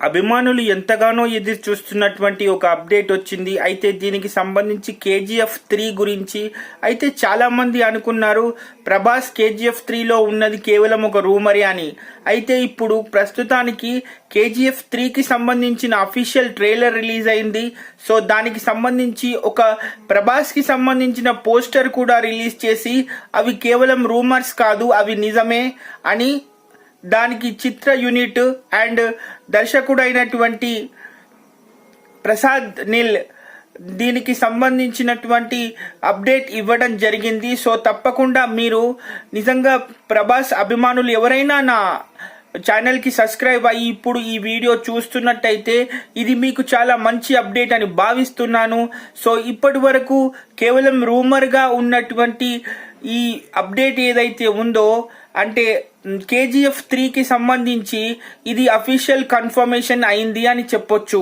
అభిమానులు ఎంతగానో ఎదురు చూస్తున్నటువంటి ఒక అప్డేట్ వచ్చింది. అయితే దీనికి సంబంధించి KGF3 గురించి అయితే చాలా మంది అనుకున్నారు ప్రభాస్ KGF3లో ఉన్నది కేవలం ఒక రూమరే అని. అయితే ఇప్పుడు ప్రస్తుతానికి KGF3కి సంబంధించిన అఫీషియల్ ట్రైలర్ రిలీజ్ అయింది. సో దానికి సంబంధించి ఒక ప్రభాస్కి సంబంధించిన పోస్టర్ కూడా రిలీజ్ చేసి అవి కేవలం రూమర్స్ కాదు, అవి నిజమే అని దానికి చిత్ర యూనిట్ అండ్ దర్శకుడు అయినటువంటి ప్రసాద్ నీల్ దీనికి సంబంధించినటువంటి అప్డేట్ ఇవ్వడం జరిగింది. సో తప్పకుండా మీరు నిజంగా ప్రభాస్ అభిమానులు ఎవరైనా నా ఛానల్కి సబ్స్క్రైబ్ అయ్యి ఇప్పుడు ఈ వీడియో చూస్తున్నట్టయితే ఇది మీకు చాలా మంచి అప్డేట్ అని భావిస్తున్నాను. సో ఇప్పటి వరకు కేవలం రూమర్గా ఉన్నటువంటి ఈ అప్డేట్ ఏదైతే ఉందో అంటే KGF3కి సంబంధించి ఇది అఫీషియల్ కన్ఫర్మేషన్ అయింది అని చెప్పొచ్చు.